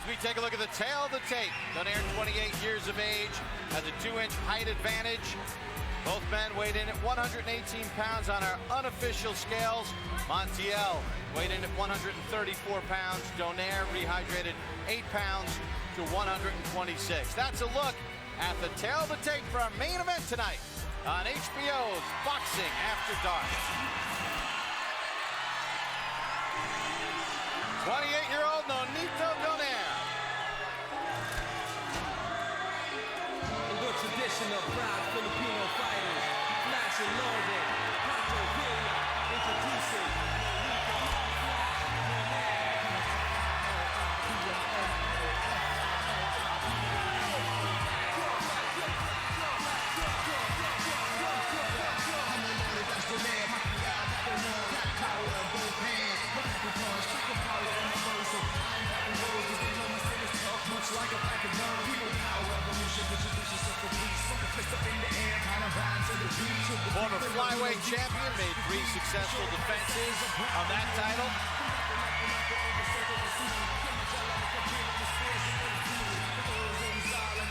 As we take a look at the tail of the tape, Donaire, 28 years of age, has a 2-inch height advantage. Both men weighed in at 118 pounds on our unofficial scales. Montiel weighed in at 134 pounds. Donaire rehydrated 8 pounds to 126. That's a look at the tail of the tape for our main event tonight on HBO's Boxing After Dark. 28-year-old Nonito Donaire. The traditional proud Filipino fighters, Flash and Loaded, introducing Nonito Former flyweight champion, made 3 successful defenses of that title.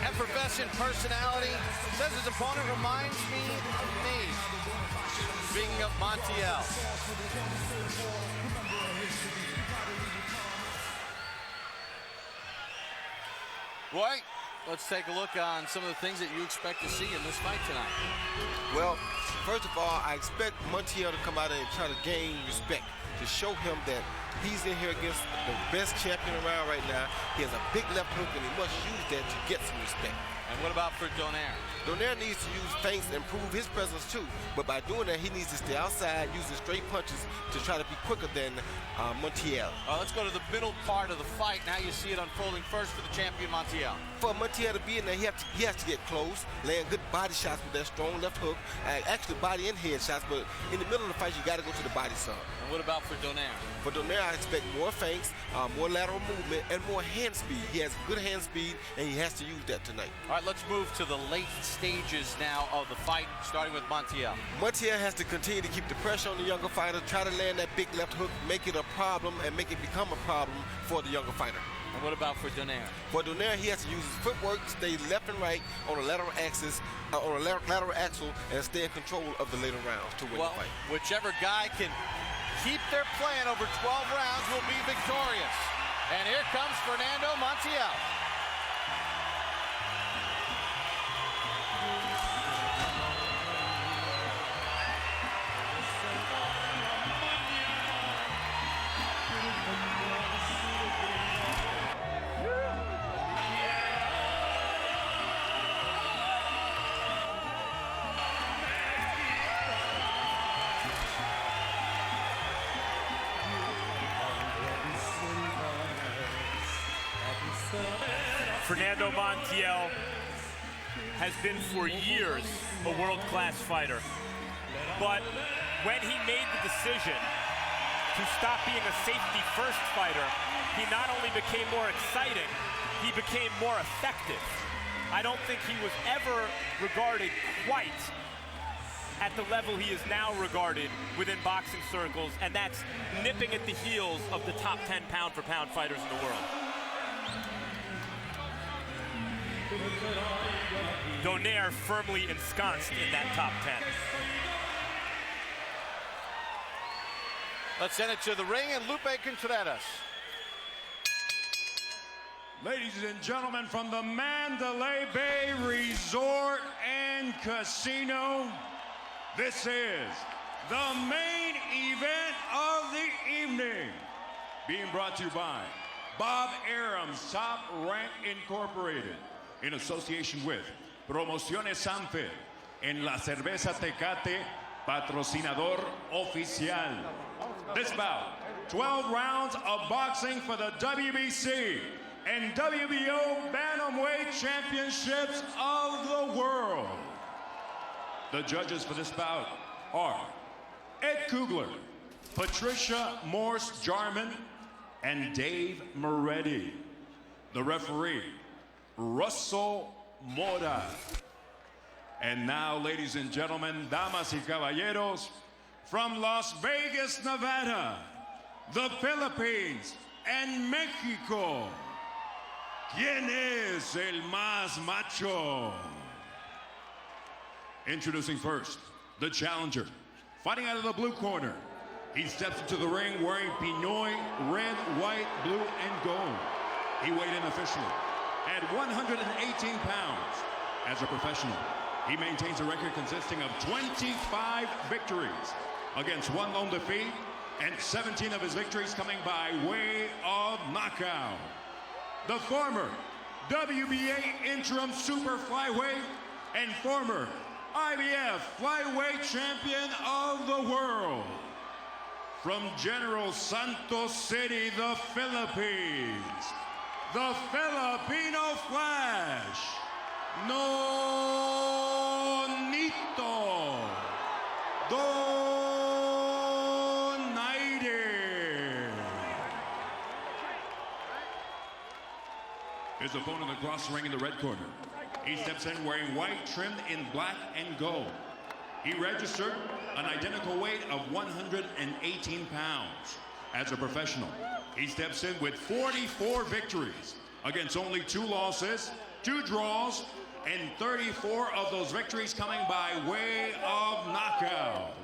Effervescent personality, says his opponent reminds me of me. Speaking of Montiel. Roy, let's take a look on some of the things that you expect to see in this fight tonight. Well, first of all, I expect Montiel to come out and try to gain respect, to show him that he's in here against the best champion around right now. He has a big left hook, and he must use that to get some respect. And what about for Donaire? Donaire needs to use feints and prove his presence too. But by doing that, he needs to stay outside, using straight punches to try to be quicker than Montiel. Let's go to the middle part of the fight. Now you see it unfolding first for the champion, Montiel. For Montiel to be in there, he has to get close, land good body shots with that strong left hook. Actually, body and head shots, but in the middle of the fight, you got to go to the body some. And what about for Donaire? For Donaire, I expect more feints, more lateral movement, and more hand speed. He has good hand speed, and he has to use that tonight. All right, let's move to the late stages now of the fight, starting with Montiel. Montiel has to continue to keep the pressure on the younger fighter, try to land that big left hook, make it a problem, and make it become a problem for the younger fighter. And what about for Donaire? For Donaire, he has to use his footwork, stay left and right on the lateral axis, on the lateral axle, and stay in control of the later rounds to win the fight. Whichever guy can keep their plan over 12 rounds will be victorious. And here comes Fernando Montiel. Fernando Montiel has been for years a world-class fighter. But when he made the decision to stop being a safety-first fighter, he not only became more exciting, he became more effective. I don't think he was ever regarded quite at the level he is now regarded within boxing circles, and that's nipping at the heels of the top 10 pound-for-pound fighters in the world. Donaire firmly ensconced in that top 10. Let's send it to the ring and Lupe Contreras. Ladies and gentlemen, from the Mandalay Bay Resort and Casino, this is the main event of the evening. Being brought to you by Bob Arum's Top Rank Incorporated, in association with Promociones Sanfe, en la cerveza Tecate, patrocinador oficial. This bout, 12 rounds of boxing for the WBC and WBO Bantamweight Championships of the world. The judges for this bout are Ed Kugler, Patricia Morse-Jarman, and Dave Moretti. The referee, Russell Mora. And now, ladies and gentlemen, damas y caballeros, from Las Vegas, Nevada, the Philippines, and Mexico, ¿Quién es el más macho? Introducing first, the challenger. Fighting out of the blue corner. He steps into the ring wearing Pinoy red, white, blue, and gold. He weighed in officially at 118 pounds. As a professional, he maintains a record consisting of 25 victories against 1 lone defeat, and 17 of his victories coming by way of knockout. The former WBA interim super flyweight and former IBF flyweight champion of the world. From General Santos City, the Philippines, the Filipino Flash, Nonito Donaire. His opponent across the ring in the red corner. He steps in wearing white trimmed in black and gold. He registered an identical weight of 118 pounds. As a professional, he steps in with 44 victories against only 2 losses, 2 draws, and 34 of those victories coming by way of knockout.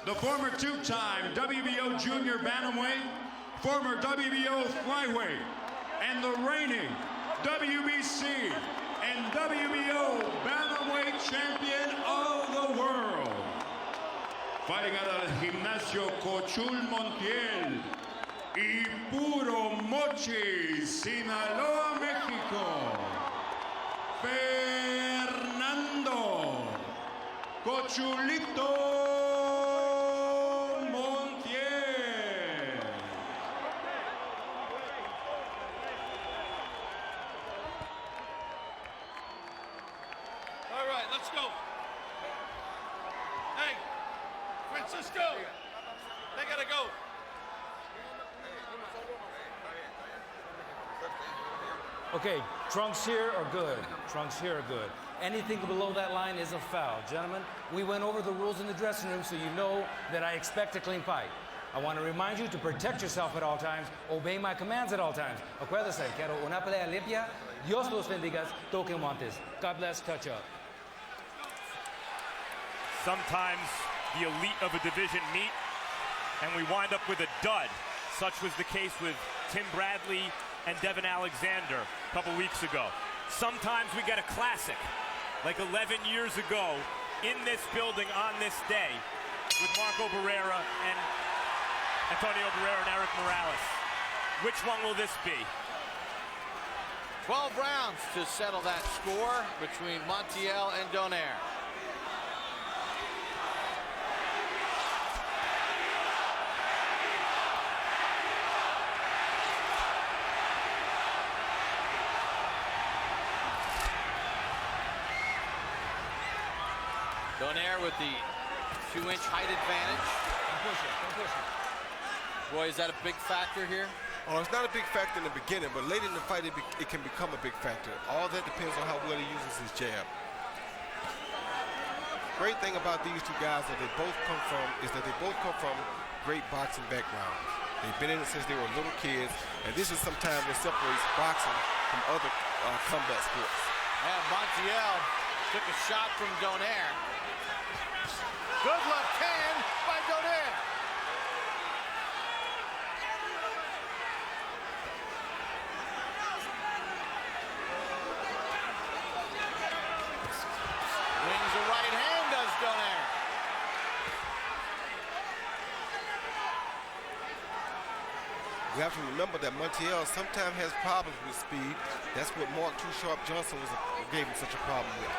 The former 2-time WBO Junior Bantamweight, former WBO Flyweight, and the reigning WBC and WBO Bantamweight champion of the world. Fighting out of Gimnasio Fernando Montiel y Puro Mochi, Sinaloa, Mexico, Fernando Cochulito Montiel. All right, let's go. Hey, Francisco, they gotta go. Okay, trunks here are good. Trunks here are good. Anything below that line is a foul. Gentlemen, we went over the rules in the dressing room, so you know that I expect a clean fight. I want to remind you to protect yourself at all times, obey my commands at all times. Acuérdese, quiero una pelea limpia. Dios los bendiga, toquen guantes. God bless, touch up. Sometimes the elite of a division meet, and we wind up with a dud. Such was the case with Tim Bradley and Devin Alexander a couple weeks ago. Sometimes we get a classic, like 11 years ago in this building on this day with Marco Barrera and Antonio Barrera and Eric Morales. Which one will this be? 12 rounds to settle that score between Montiel and Donaire. Donaire with the 2-inch height advantage. Don't push it, don't push it. Boy, is that a big factor here? Oh, it's not a big factor in the beginning, but late in the fight, it can become a big factor. All that depends on how well he uses his jab. Great thing about these 2 guys that they both come from great boxing backgrounds. They've been in it since they were little kids, and this is sometimes what separates boxing from other combat sports. And Montiel took a shot from Donaire. Good left hand by Donaire. Wings a right hand, does Donaire. We have to remember that Montiel sometimes has problems with speed. That's what Mark Too Sharp Johnson gave him such a problem with.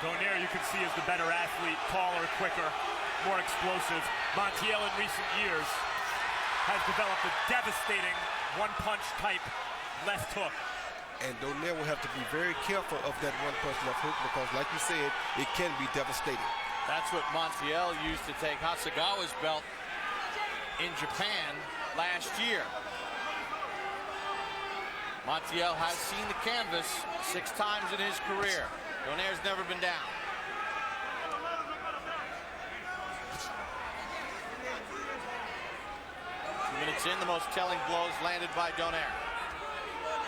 Donaire, you can see, is the better athlete, taller, quicker, more explosive. Montiel in recent years has developed a devastating one-punch type left hook. And Donaire will have to be very careful of that one-punch left hook because, like you said, it can be devastating. That's what Montiel used to take Hasegawa's belt in Japan last year. Montiel has seen the canvas 6 times in his career. Donaire's never been down. Minutes in, the most telling blows landed by Donaire.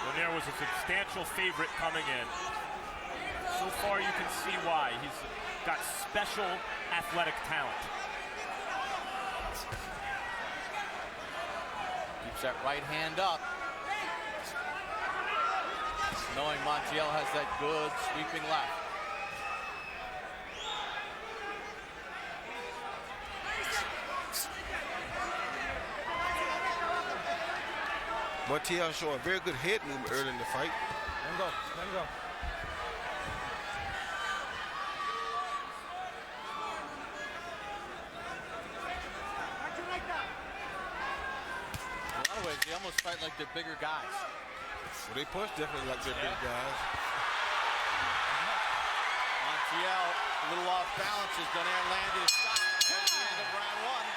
Donaire was a substantial favorite coming in. So far, you can see why. He's got special athletic talent. Keeps that right hand up. Knowing Montiel has that good sweeping left. Montiel showing very good head movement early in the fight. Let him go. Let him go. In a lot of ways, they almost fight like they're bigger guys. Well, they punch definitely like they're big guys. Montiel a little off balance as Donaire landed his shot at the end of round one.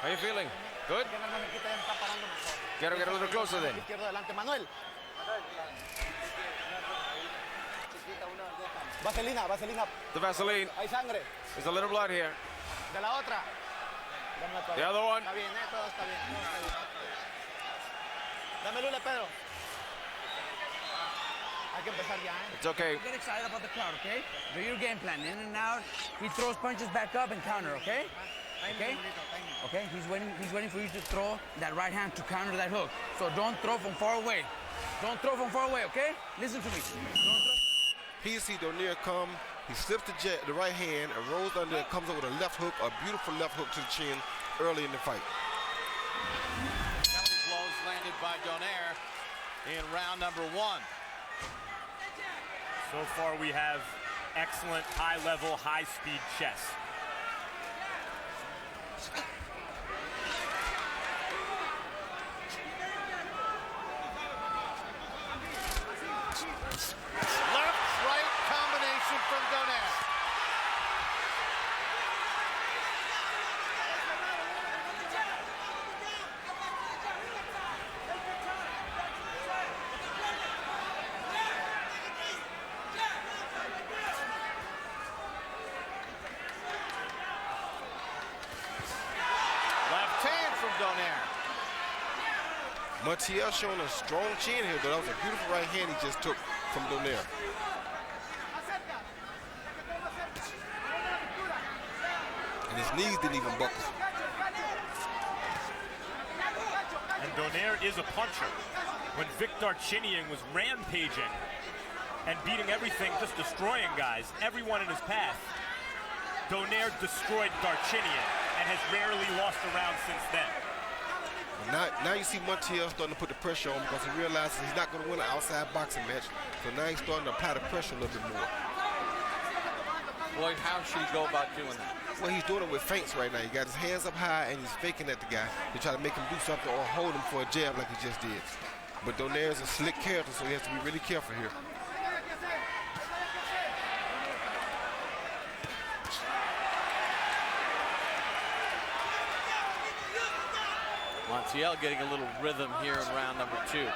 How are you feeling? Good? Quiero get a little closer then. Vaselina, vaselina. The Vaseline. Hay sangre. There's a little blood here. De la otra. The other one. Está bien, todo está bien. Todo está bien. Dame lule, Pedro. Hay que empezar ya, ¿eh? It's okay. Get excited about the crowd, okay? Do your game plan. In and out. He throws punches back up and counter, okay? Okay? Okay, he's waiting for you to throw that right hand to counter that hook. So don't throw from far away. Don't throw from far away, okay? Listen to me. Don't throw. Here you see Donaire come, he slips the right hand and rolls under and comes up with a left hook, a beautiful left hook to the chin early in the fight. Penalty blows landed by Donaire in round number one. So far, we have excellent high-level, high-speed chess. Left-right combination from Donaire. Left hand from Donaire. Montiel showing a strong chin here, though. That was a beautiful right hand he just took from Donaire. And his knees didn't even buckle. And Donaire is a puncher. When Vic Darchinyan was rampaging and beating everything, just destroying guys, everyone in his path, Donaire destroyed Darchinyan and has rarely lost a round since then. Now you see Montiel starting to put the pressure on because he realizes he's not going to win an outside boxing match. So now he's starting to apply the pressure a little bit more. Boy, how should he go about doing that? Well, he's doing it with feints right now. He got his hands up high and he's faking at the guy to try to make him do something or hold him for a jab like he just did. But Donaire's a slick character, so he has to be really careful here. Montiel getting a little rhythm here in round number two.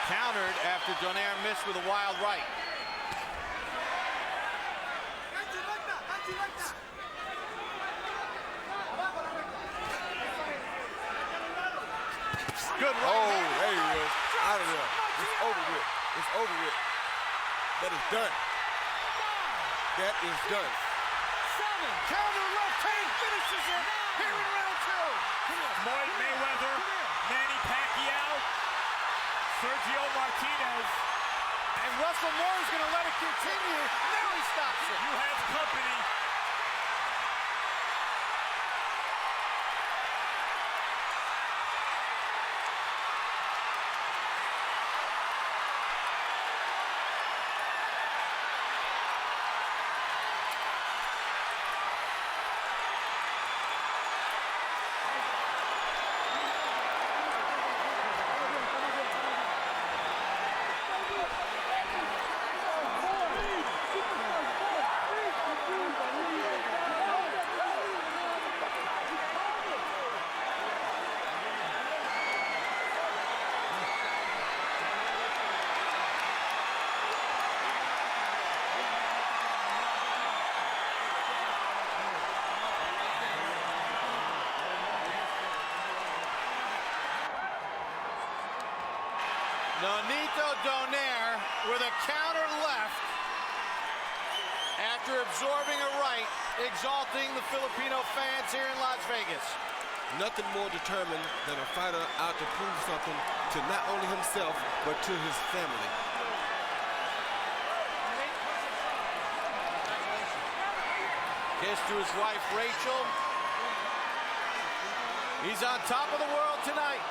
Countered after Donaire missed with a wild right. Good right hand. There he is. Out of there. It's over with. It's over with. That is done. That is done. Counter left hand finishes it here in round two. Floyd Mayweather, Manny Pacquiao, Sergio Martinez. And Russell Moore is going to let it continue. Now he stops it. You have company. Nonito Donaire with a counter left after absorbing a right, exalting the Filipino fans here in Las Vegas. Nothing more determined than a fighter out to prove something to not only himself, but to his family. Kiss to his wife, Rachel. He's on top of the world tonight.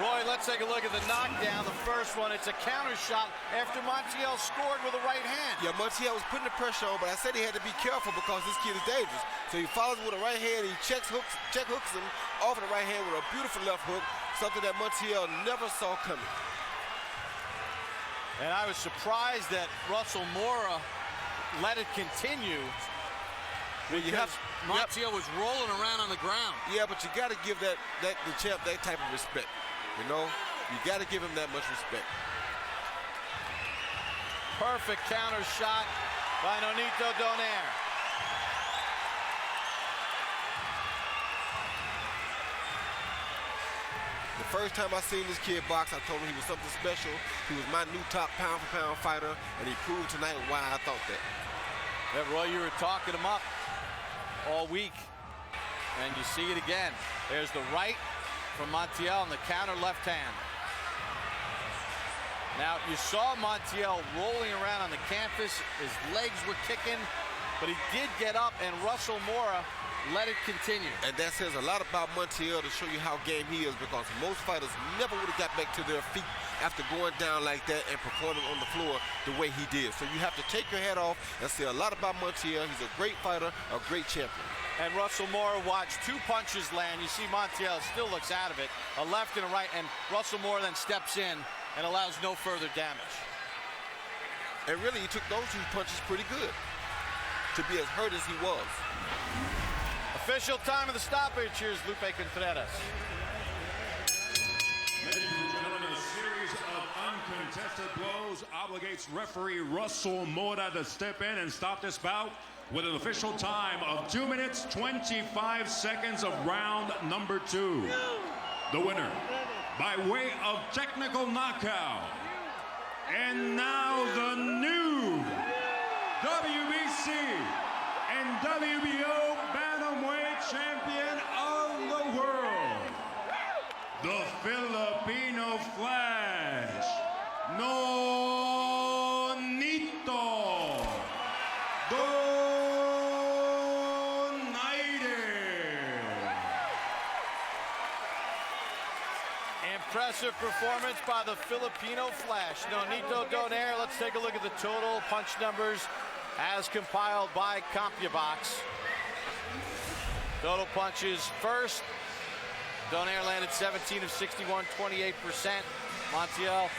Roy, let's take a look at the knockdown. The first one, it's a counter shot after Montiel scored with a right hand. Yeah, Montiel was putting the pressure on, but I said he had to be careful because this kid is dangerous. So he follows with a right hand, he check hooks him off of the right hand with a beautiful left hook, something that Montiel never saw coming. And I was surprised that Russell Mora let it continue because Montiel was rolling around on the ground. Yeah, but you got to give the champ that type of respect. You know, you got to give him that much respect. Perfect counter shot by Nonito Donaire. The first time I seen this kid box, I told him he was something special. He was my new top pound-for-pound fighter, and he proved tonight why I thought that. Yeah, Roy, you were talking him up all week, and you see it again. There's the right from Montiel and the counter left hand. Now, you saw Montiel rolling around on the canvas. His legs were kicking, but he did get up, and Russell Mora let it continue. And that says a lot about Montiel to show you how game he is, because most fighters never would have got back to their feet after going down like that and performing on the floor the way he did. So you have to take your hat off and say a lot about Montiel. He's a great fighter, a great champion. And Russell Mora watched two punches land. You see Montiel still looks out of it. A left and a right, and Russell Mora then steps in and allows no further damage. And really, he took those two punches pretty good to be as hurt as he was. Official time of the stoppage. Here's Lupe Contreras. Ladies and gentlemen, a series of uncontested blows obligates referee Russell Mora to step in and stop this bout with an official time of 2 minutes, 25 seconds of round number 2. The winner, by way of technical knockout, and now the new WBC and WBO Bantamweight champion of the world, the Filipino Flash, Nonito Donaire. Impressive performance by the Filipino Flash, Nonito Donaire. Let's take a look at the total punch numbers as compiled by CompuBox. Total punches first. Donaire landed 17 of 61, 28%. Montiel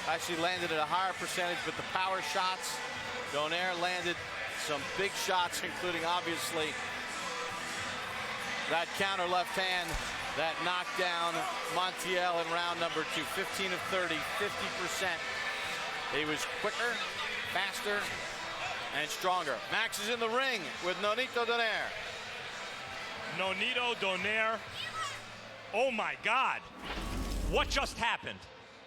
actually landed at a higher percentage, but the power shots, Donaire landed some big shots, including obviously that counter left hand that knocked down Montiel in round number 2. 15 of 30, 50%. He was quicker, faster, and stronger. Max is in the ring with Nonito Donaire. Nonito Donaire. Oh my God. What just happened?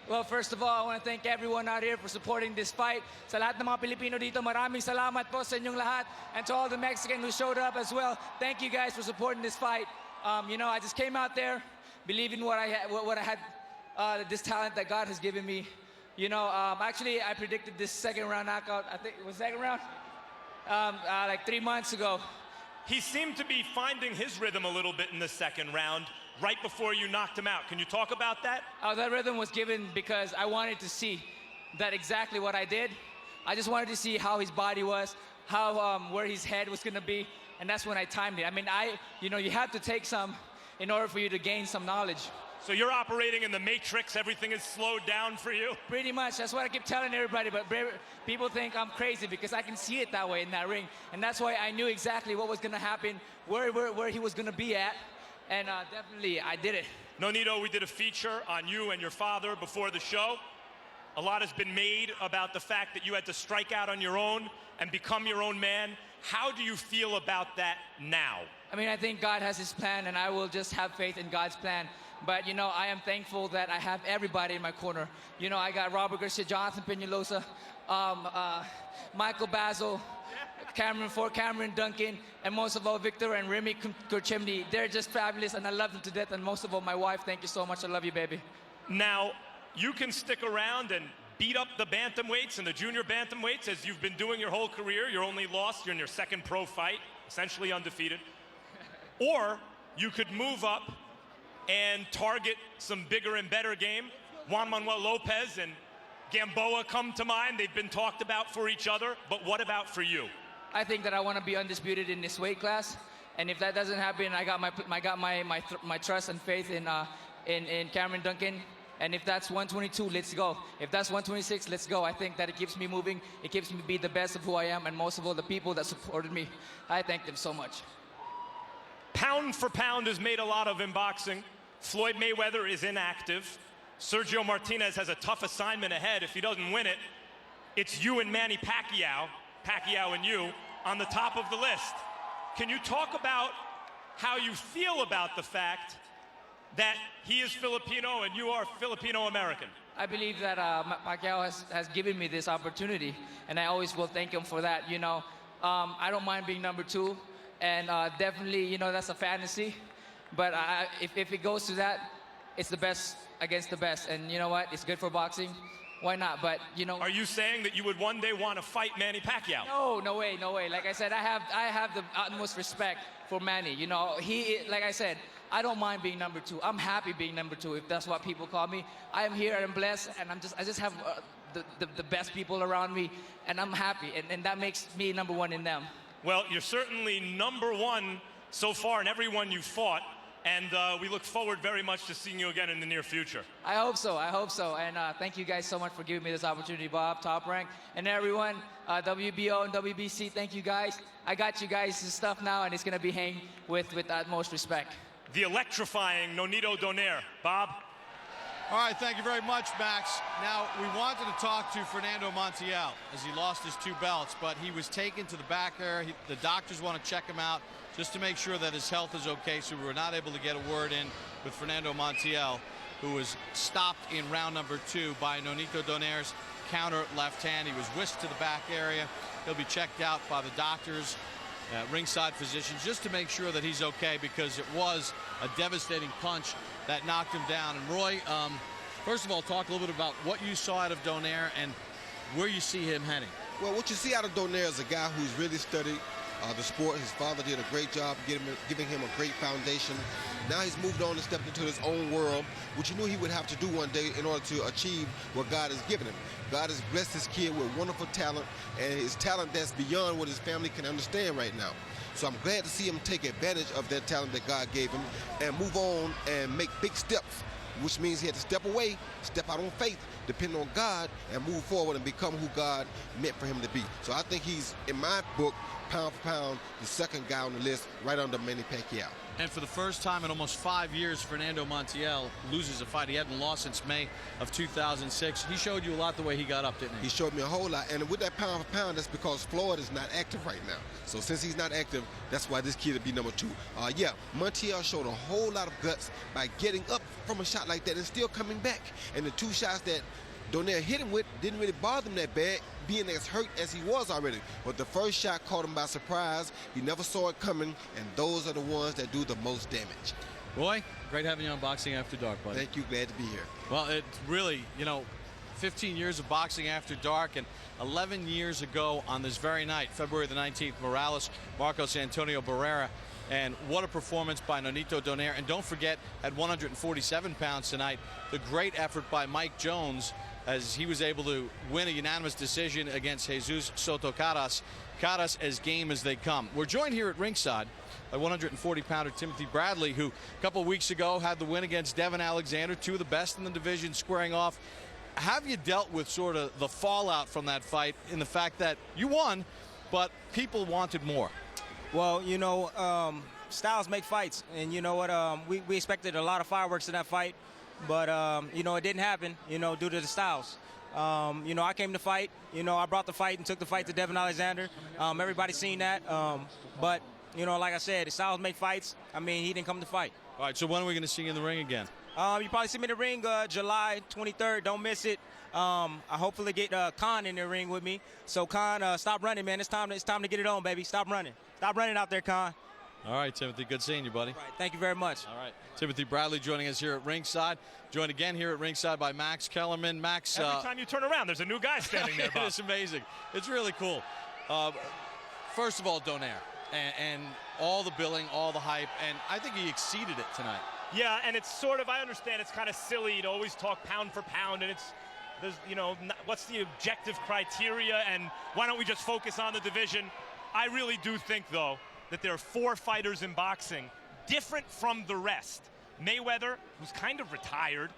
Well, first of all, I want to thank everyone out here for supporting this fight. Sa lahat ng mga Pilipino dito, maraming salamat po sa inyong lahat. And to all the Mexicans who showed up as well, thank you guys for supporting this fight. You know, I just came out there believing what I had, this talent that God has given me. You know, actually, I predicted this second round knockout. I think it was second round, like 3 months ago. He seemed to be finding his rhythm a little bit in the second round, right before you knocked him out. Can you talk about that? That rhythm was given because I wanted to see that exactly what I did. I just wanted to see how his body was, how where his head was going to be, and that's when I timed it. I mean, you know, you have to take some in order for you to gain some knowledge. So you're operating in the matrix, everything is slowed down for you? Pretty much, that's what I keep telling everybody, but people think I'm crazy because I can see it that way in that ring. And that's why I knew exactly what was gonna happen, where he was gonna be at. and definitely I did it. Nonito, we did a feature on you and your father before the show. A lot has been made about the fact that you had to strike out on your own and become your own man. How do you feel about that now? I mean, I think God has his plan, and I will just have faith in God's plan. But, you know, I am thankful that I have everybody in my corner. You know, I got Robert Garcia, Jonathan Peñalosa, Michael Basil, Cameron Duncan, and most of all, Victor and Remy Kurchimni. They're just fabulous, and I love them to death. And most of all, my wife, thank you so much. I love you, baby. Now, you can stick around and beat up the bantamweights and the junior bantamweights as you've been doing your whole career. You're only lost. You're in your second pro fight, essentially undefeated. Or you could move up and target some bigger and better game. Juan Manuel Lopez and Gamboa come to mind. They've been talked about for each other, but what about for you? I think that I want to be undisputed in this weight class, and if that doesn't happen, I got my trust and faith in Cameron Duncan. And if that's 122, let's go. If that's 126, let's go. I think that it keeps me moving. It keeps me be the best of who I am, and most of all, the people that supported me. I thank them so much. Pound for pound is made a lot of in boxing. Floyd Mayweather is inactive. Sergio Martinez has a tough assignment ahead. If he doesn't win it, it's you and Manny Pacquiao and you, on the top of the list. Can you talk about how you feel about the fact that he is Filipino and you are Filipino-American? I believe that Pacquiao has given me this opportunity, and I always will thank him for that. You know, I don't mind being number 2, and definitely, you know, that's a fantasy. But if it goes to that, it's the best against the best, and you know what? It's good for boxing. Why not? But you know. Are you saying that you would one day want to fight Manny Pacquiao? No, no way, no way. Like I said, I have the utmost respect for Manny. You know, like I said, I don't mind being number 2. I'm happy being number 2, if that's what people call me. I am here, I'm blessed, and I just have the best people around me, and I'm happy, and that makes me number 1 in them. Well, you're certainly number 1 so far in everyone you've fought, and we look forward very much to seeing you again in the near future. I hope so, and thank you guys so much for giving me this opportunity, Bob, Top Rank, and everyone, WBO and WBC, thank you guys. I got you guys' stuff now, and it's going to be hanged with utmost respect. The electrifying Nonito Donaire. Bob? All right, thank you very much, Max. Now, we wanted to talk to Fernando Montiel as he lost his 2 belts, but he was taken to the back there. The doctors want to check him out just to make sure that his health is okay, so we were not able to get a word in with Fernando Montiel, who was stopped in round number 2 by Nonito Donaire's counter left hand. He was whisked to the back area. He'll be checked out by the doctors, ringside physicians, just to make sure that he's okay, because it was a devastating punch that knocked him down. And Roy, first of all, talk a little bit about what you saw out of Donaire and where you see him heading. Well, what you see out of Donaire is a guy who's really studied the sport. His father did a great job giving him a great foundation. Now he's moved on and stepped into his own world, which he knew he would have to do one day in order to achieve what God has given him. God has blessed his kid with wonderful talent, and his talent that's beyond what his family can understand right now. So I'm glad to see him take advantage of that talent that God gave him and move on and make big steps, which means he had to step away, step out on faith, depend on God, and move forward and become who God meant for him to be. So I think he's, in my book, pound for pound, the second guy on the list, right under Manny Pacquiao. And for the first time in almost 5 years, Fernando Montiel loses a fight. He hadn't lost since May of 2006. He showed you a lot the way he got up, didn't he? He showed me a whole lot. And with that pound for pound, that's because Floyd is not active right now. So since he's not active, that's why this kid would be number 2. Yeah, Montiel showed a whole lot of guts by getting up from a shot like that and still coming back. And the 2 shots that Donaire hit him with didn't really bother him that bad, being as hurt as he was already. But the first shot caught him by surprise. He never saw it coming, and those are the ones that do the most damage. Roy, great having you on Boxing After Dark, buddy. Thank you. Glad to be here. Well, it's really, you know, 15 years of Boxing After Dark, and 11 years ago on this very night, February the 19th, Morales, Marcos Antonio Barrera. And what a performance by Nonito Donaire. And don't forget, at 147 pounds tonight, the great effort by Mike Jones, as he was able to win a unanimous decision against Jesus Soto Caras. Caras as game as they come. We're joined here at ringside by 140-pounder Timothy Bradley, who a couple weeks ago had the win against Devin Alexander, 2 of the best in the division squaring off. Have you dealt with sort of the fallout from that fight in the fact that you won, but people wanted more? Well, you know, styles make fights, and you know what? We expected a lot of fireworks in that fight, but you know, it didn't happen. You know, due to the styles. You know, I came to fight. You know, I brought the fight and took the fight to Devin Alexander. Everybody's seen that. But you know, like I said, the styles make fights. I mean, he didn't come to fight. All right. So when are we going to see you in the ring again? You probably see me in the ring July 23rd. Don't miss it. I hopefully get Khan in the ring with me. So Khan, stop running, man. It's time to get it on, baby. Stop running. Stop running out there, Khan. All right, Timothy. Good seeing you, buddy. All right, thank you very much. All right. Timothy Bradley joining us here at ringside. Joined again here at ringside by Max Kellerman. Max. Every time you turn around, there's a new guy standing there, Bob. It's amazing. It's really cool. First of all, Donaire. And all the billing, all the hype, and I think he exceeded it tonight. Yeah, and it's sort of, I understand it's kind of silly to always talk pound for pound, and there's, you know, what's the objective criteria, and why don't we just focus on the division? I really do think, though, that there are 4 fighters in boxing different from the rest. Mayweather, who's kind of retired.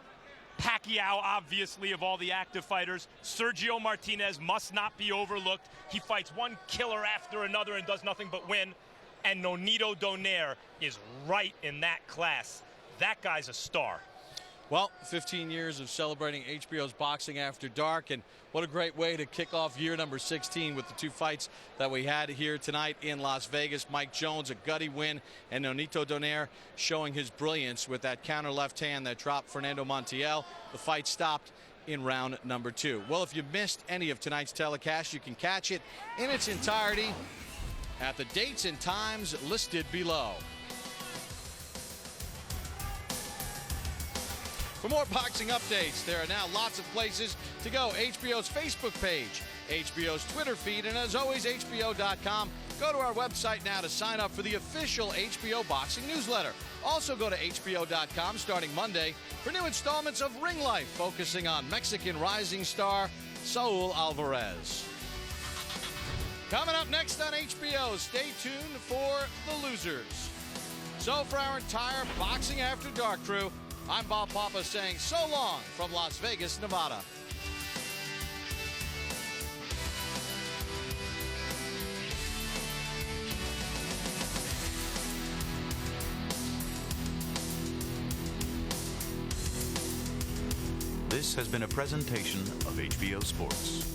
Pacquiao, obviously, of all the active fighters. Sergio Martinez must not be overlooked. He fights one killer after another and does nothing but win. And Nonito Donaire is right in that class. That guy's a star. Well, 15 years of celebrating HBO's Boxing After Dark, and what a great way to kick off year number 16 with the 2 fights that we had here tonight in Las Vegas. Mike Jones, a gutty win, and Nonito Donaire showing his brilliance with that counter left hand that dropped Fernando Montiel. The fight stopped in round number 2. Well, if you missed any of tonight's telecast, you can catch it in its entirety at the dates and times listed below. For more boxing updates, there are now lots of places to go. HBO's Facebook page, HBO's Twitter feed, and as always, HBO.com. Go to our website now to sign up for the official HBO boxing newsletter. Also go to HBO.com starting Monday for new installments of Ring Life, focusing on Mexican rising star Saul Alvarez. Coming up next on HBO, stay tuned for The Losers. So for our entire Boxing After Dark crew, I'm Bob Papa saying so long from Las Vegas, Nevada. This has been a presentation of HBO Sports.